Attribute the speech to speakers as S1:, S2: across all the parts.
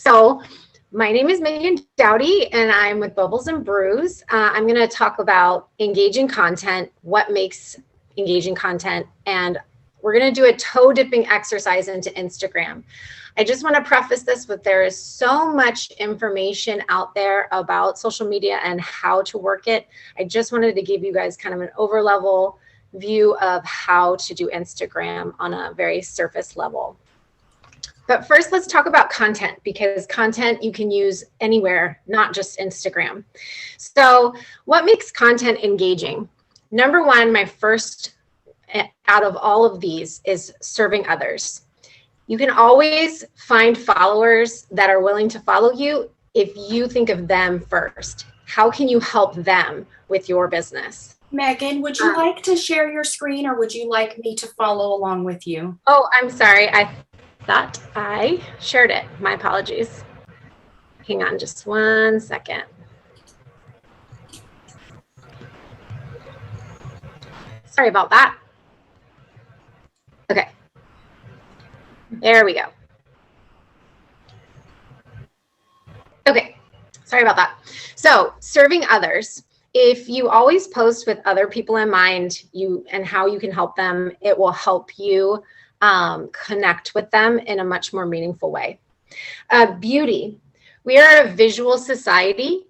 S1: So my name is Megan Dowdy, and I'm with Bubbles and Brews. I'm going to talk about engaging content, what makes engaging content, and we're going to do a toe dipping exercise into Instagram. I just want to preface this with there is so much information out there about social media and how to work it. I just wanted to give you guys kind of an overlevel view of how to do Instagram on a very surface level. But first, let's talk about content, because content you can use anywhere, not just Instagram. So what makes content engaging? Number one, my first out of all of these is serving others. You can always find followers that are willing to follow you if you think of them first. How can you help them with your business?
S2: Megan, would you like to share your screen, or would you like me to follow along with you?
S1: Oh, I'm sorry. I thought I shared it. My apologies. Hang on just 1 second. Sorry about that. Okay. There we go. Okay. Sorry about that. So, serving others. If you always post with other people in mind, and how you can help them, it will help you connect with them in a much more meaningful way. Beauty. We are a visual society,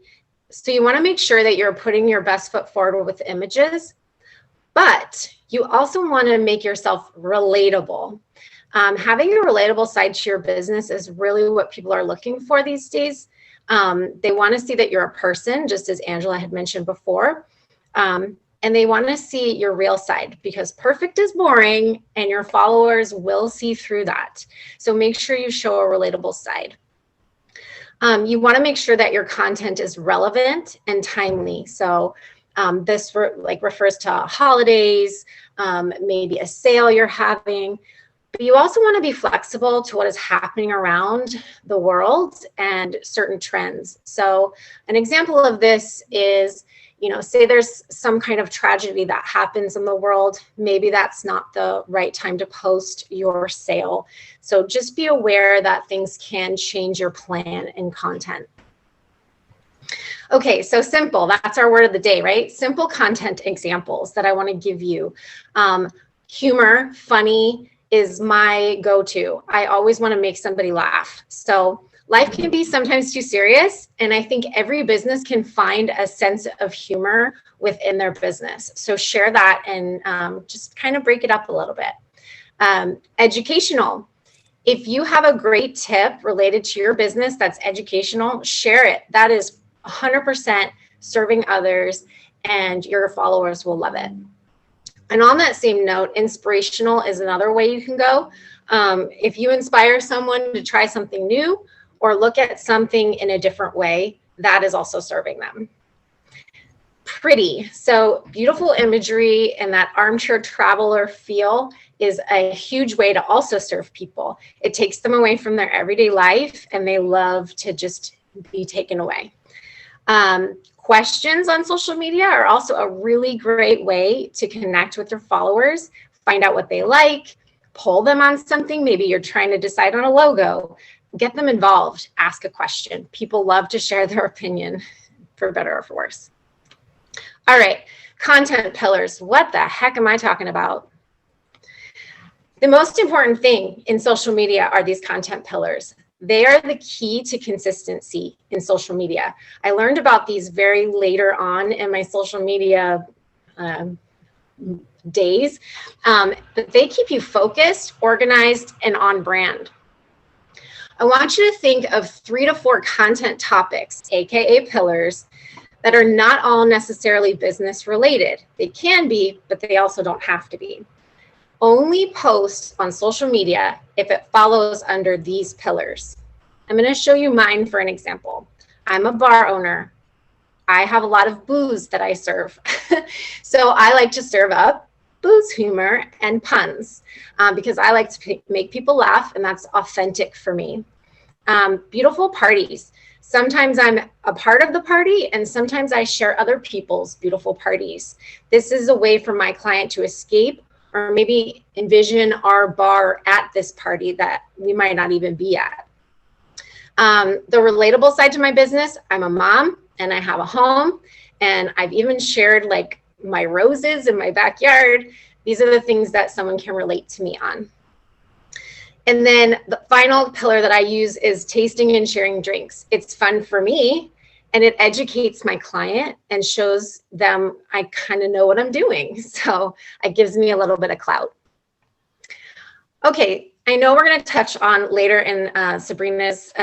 S1: so you want to make sure that you're putting your best foot forward with images, but you also want to make yourself relatable. Having a relatable side to your business is really what people are looking for these days. They want to see that you're a person, just as Angela had mentioned before. And they want to see your real side, because perfect is boring and your followers will see through that. So make sure you show a relatable side. You want to make sure that your content is relevant and timely. So this refers to holidays, maybe a sale you're having. But you also want to be flexible to what is happening around the world and certain trends. So an example of this is, say there's some kind of tragedy that happens in the world. Maybe that's not the right time to post your sale. So just be aware that things can change your plan and content. Okay, so simple, that's our word of the day, right? Simple content examples that I want to give you. Humor, funny is my go-to. I always want to make somebody laugh. So life can be sometimes too serious, and I think every business can find a sense of humor within their business. So share that and just kind of break it up a little bit. Educational. If you have a great tip related to your business that's educational, share it. That is 100% serving others, and your followers will love it. And on that same note, inspirational is another way you can go. If you inspire someone to try something new, or look at something in a different way, that is also serving them. Pretty. So beautiful imagery and that armchair traveler feel is a huge way to also serve people. It takes them away from their everyday life, and they love to just be taken away. Questions on social media are also a really great way to connect with your followers, find out what they like, poll them on something. Maybe you're trying to decide on a logo. Get them involved, ask a question. People love to share their opinion, for better or for worse. All right, content pillars. What the heck am I talking about? The most important thing in social media are these content pillars. They are the key to consistency in social media. I learned about these very later on in my social media days, but they keep you focused, organized, and on brand. I want you to think of 3 to 4 content topics, AKA pillars, that are not all necessarily business related. They can be, but they also don't have to be. Only post on social media if it follows under these pillars. I'm going to show you mine for an example. I'm a bar owner. I have a lot of booze that I serve. So I like to serve up booze humor and puns because I like to make people laugh, and that's authentic for me. Beautiful parties. Sometimes I'm a part of the party, and sometimes I share other people's beautiful parties. This is a way for my client to escape, or maybe envision our bar at this party that we might not even be at. The relatable side to my business, I'm a mom and I have a home, and I've even shared like my roses in my backyard. These are the things that someone can relate to me on. And then the final pillar that I use is tasting and sharing drinks. It's fun for me, and it educates my client and shows them I kind of know what I'm doing. So it gives me a little bit of clout. Okay, I know we're going to touch on later in Sabrina's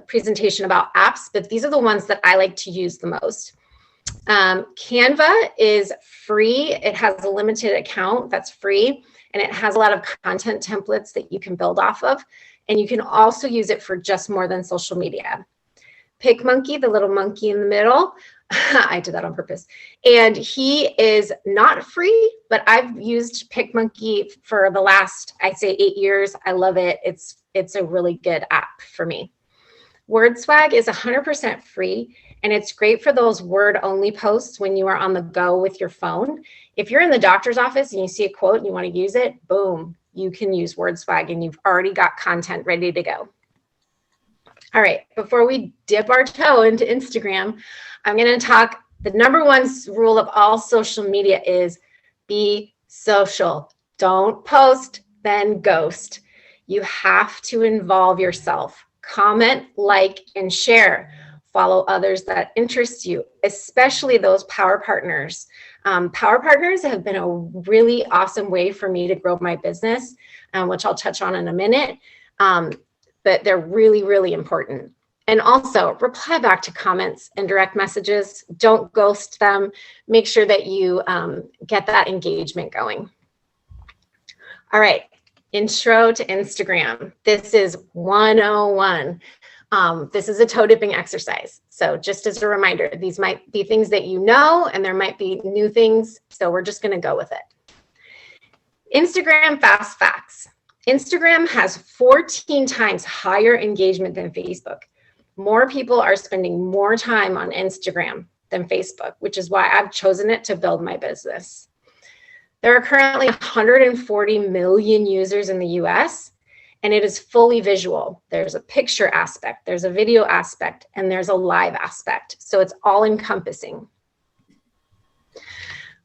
S1: presentation about apps, but these are the ones that I like to use the most. Canva is free. It has a limited account that's free, and it has a lot of content templates that you can build off of. And you can also use it for just more than social media. PicMonkey, the little monkey in the middle, I did that on purpose. And he is not free, but I've used PicMonkey for the last, I'd say 8 years. I love it. It's a really good app for me. WordSwag is 100% free, and it's great for those word-only posts when you are on the go with your phone. If you're in the doctor's office and you see a quote and you want to use it, boom, you can use WordSwag and you've already got content ready to go. All right, before we dip our toe into Instagram, I'm going to talk, the number one rule of all social media is be social. Don't post, then ghost. You have to involve yourself. Comment, like, and share. Follow others that interest you, especially those power partners. Power partners have been a really awesome way for me to grow my business, which I'll touch on in a minute. But they're really, really important. And also reply back to comments and direct messages. Don't ghost them. Make sure that you get that engagement going. All right, intro to Instagram. This is 101. This is a toe dipping exercise. So just as a reminder, these might be things that you know, and there might be new things. So we're just gonna go with it. Instagram fast facts. Instagram has 14 times higher engagement than Facebook. More people are spending more time on Instagram than Facebook, which is why I've chosen it to build my business. There are currently 140 million users in the US, and it is fully visual. There's a picture aspect, there's a video aspect, and there's a live aspect. So it's all encompassing.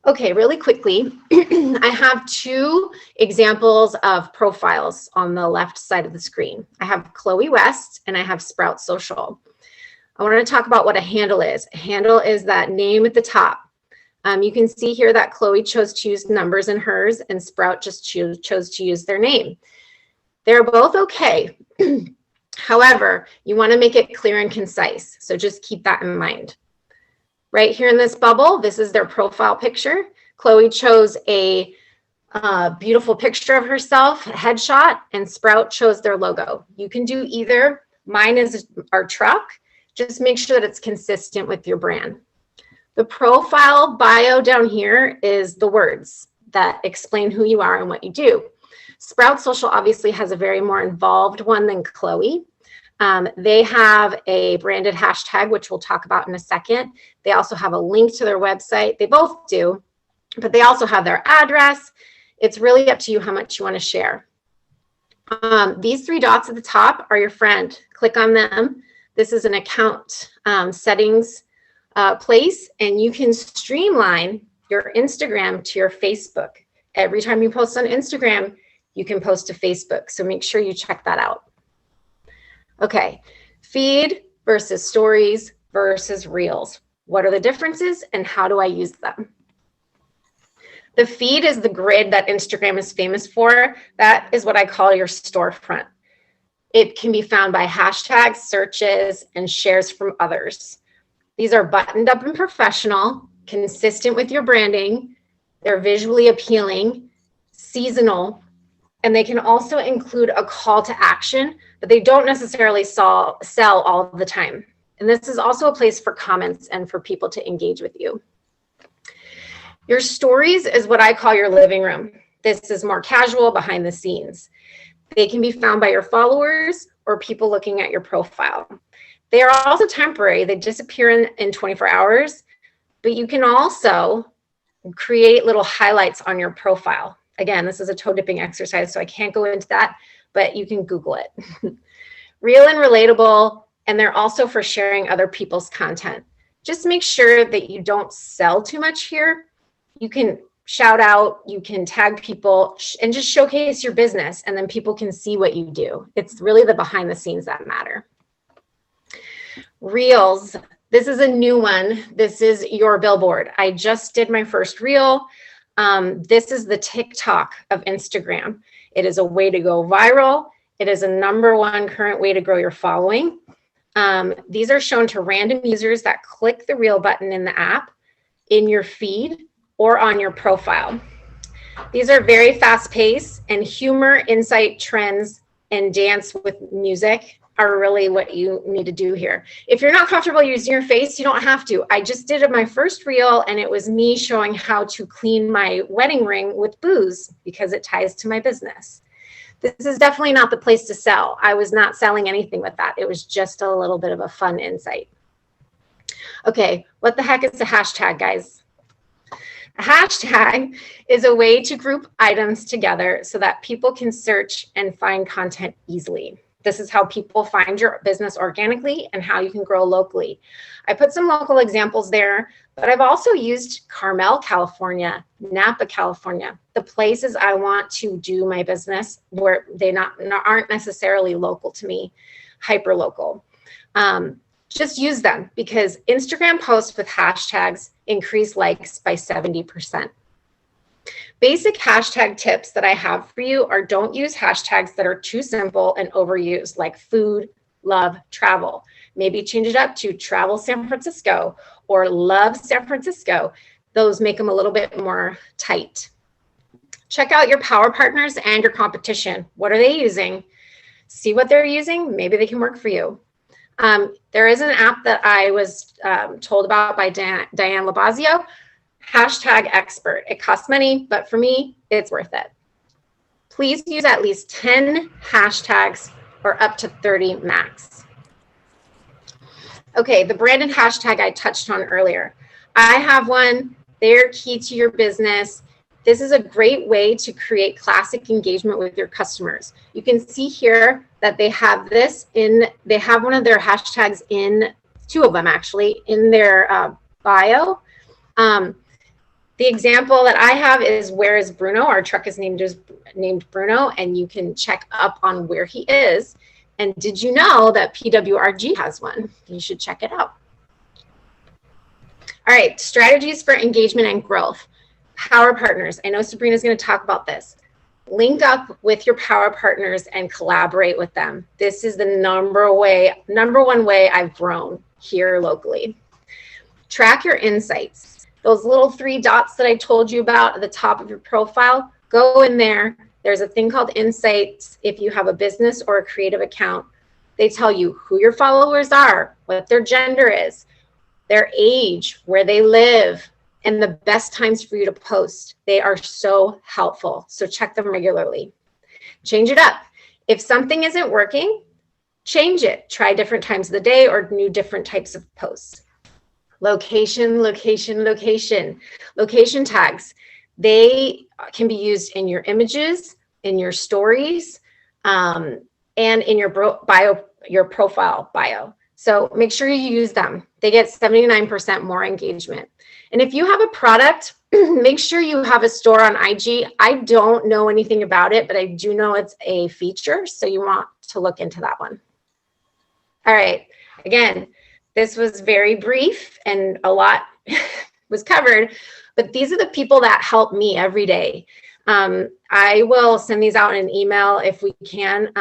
S1: Okay, really quickly, I have two examples of profiles on the left side of the screen. I have Chloe West and I have Sprout Social. I want to talk about what a handle is. A handle is that name at the top. You can see here that Chloe chose to use numbers in hers and Sprout just chose to use their name. They're both okay. However, you want to make it clear and concise. So just keep that in mind. Right here in this bubble, this is their profile picture. Chloe chose a beautiful picture of herself, headshot, and Sprout chose their logo. You can do either. Mine is our truck. Just make sure that it's consistent with your brand. The profile bio down here is the words that explain who you are and what you do. Sprout Social obviously has a very more involved one than Chloe. They have a branded hashtag, which we'll talk about in a second. They also have a link to their website. They both do, but they also have their address. It's really up to you how much you want to share. These three dots at the top are your friend. Click on them. This is an account settings place, and you can streamline your Instagram to your Facebook. Every time you post on Instagram, you can post to Facebook. So make sure you check that out. Okay, feed versus stories versus reels. What are the differences and how do I use them? The feed is the grid that Instagram is famous for. That is what I call your storefront. It can be found by hashtags, searches, and shares from others. These are buttoned up and professional, consistent with your branding. They're visually appealing, seasonal, and they can also include a call to action, but they don't necessarily sell all of the time. And this is also a place for comments and for people to engage with you. Your stories is what I call your living room. This is more casual, behind the scenes. They can be found by your followers or people looking at your profile. They are also temporary. They disappear in 24 hours, but you can also create little highlights on your profile. Again, this is a toe dipping exercise, so I can't go into that, but you can Google it. Real and relatable, and they're also for sharing other people's content. Just make sure that you don't sell too much here. You can shout out, you can tag people, and just showcase your business, and then people can see what you do. It's really the behind the scenes that matter. Reels. This is a new one. This is your billboard. I just did my first reel. This is the TikTok of Instagram. It is a way to go viral. It is a #1 current way to grow your following. These are shown to random users that click the reel button in the app, in your feed, or on your profile. These are very fast paced, and humor, insight, trends, and dance with music are really what you need to do here. If you're not comfortable using your face, you don't have to. I just did my first reel, and it was me showing how to clean my wedding ring with booze because it ties to my business. This is definitely not the place to sell. I was not selling anything with that. It was just a little bit of a fun insight. Okay, what the heck is a hashtag, guys? A hashtag is a way to group items together so that people can search and find content easily. This is how people find your business organically and how you can grow locally. I put some local examples there, but I've also used Carmel, California, Napa, California, the places I want to do my business where they aren't necessarily local to me, hyper local. Just use them because Instagram posts with hashtags increase likes by 70%. Basic hashtag tips that I have for you are don't use hashtags that are too simple and overused, like food, love, travel. Maybe change it up to travel San Francisco or love San Francisco. Those make them a little bit more tight. Check out your power partners and your competition. What are they using? See what they're using. Maybe they can work for you. There is an app that I was told about by Diane Labazio, hashtag expert. It costs money, but for me, it's worth it. Please use at least 10 hashtags or up to 30 max. Okay, the branded hashtag I touched on earlier. I have one. They're key to your business. This is a great way to create classic engagement with your customers. You can see here that they have they have one of their hashtags in, 2 of them actually, in their bio. The example that I have is where is Bruno? Our truck is named Bruno, and you can check up on where he is. And did you know that PWRG has one? You should check it out. All right, strategies for engagement and growth. Power partners. I know Sabrina's going to talk about this. Link up with your power partners and collaborate with them. This is the #1 way I've grown here locally. Track your insights. Those little 3 dots that I told you about at the top of your profile, go in there. There's a thing called insights. If you have a business or a creative account, they tell you who your followers are, what their gender is, their age, where they live, and the best times for you to post. They are so helpful. So check them regularly. Change it up. If something isn't working, change it. Try different times of the day or different types of posts. Location, location, location. Location tags. They can be used in your images, in your stories, and in your profile bio. So make sure you use them. They get 79% more engagement. And if you have a product, make sure you have a store on IG. I don't know anything about it, but I do know it's a feature. So you want to look into that one. All right. Again, this was very brief and a lot was covered, but these are the people that help me every day. I will send these out in an email if we can,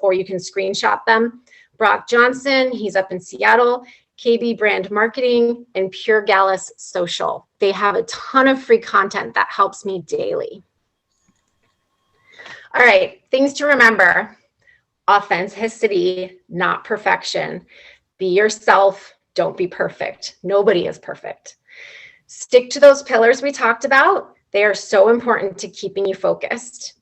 S1: or you can screenshot them. Brock Johnson, he's up in Seattle, KB Brand Marketing, and Pure Gallus Social. They have a ton of free content that helps me daily. All right, things to remember. Authenticity, not perfection. Be yourself, don't be perfect. Nobody is perfect. Stick to those pillars we talked about. They are so important to keeping you focused.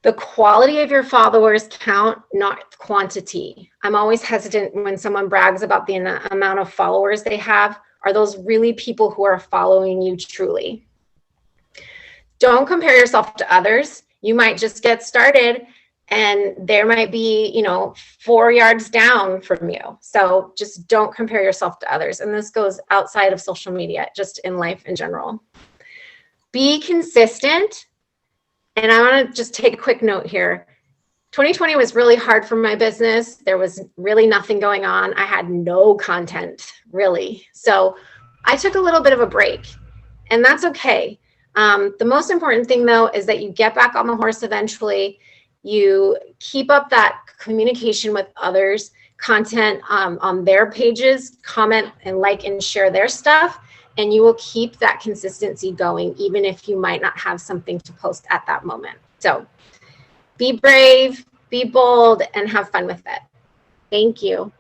S1: The quality of your followers count, not quantity. I'm always hesitant when someone brags about the amount of followers they have. Are those really people who are following you truly? Don't compare yourself to others. You might just get started and there might be, 4 yards down from you. So just don't compare yourself to others. And this goes outside of social media, just in life in general. Be consistent. And I want to just take a quick note here. 2020 was really hard for my business. There was really nothing going on. I had no content, really. So I took a little bit of a break, and that's okay. The most important thing, though, is that you get back on the horse eventually. You keep up that communication with others, content on their pages, comment and like and share their stuff, and you will keep that consistency going, even if you might not have something to post at that moment. So be brave, be bold, and have fun with it. Thank you.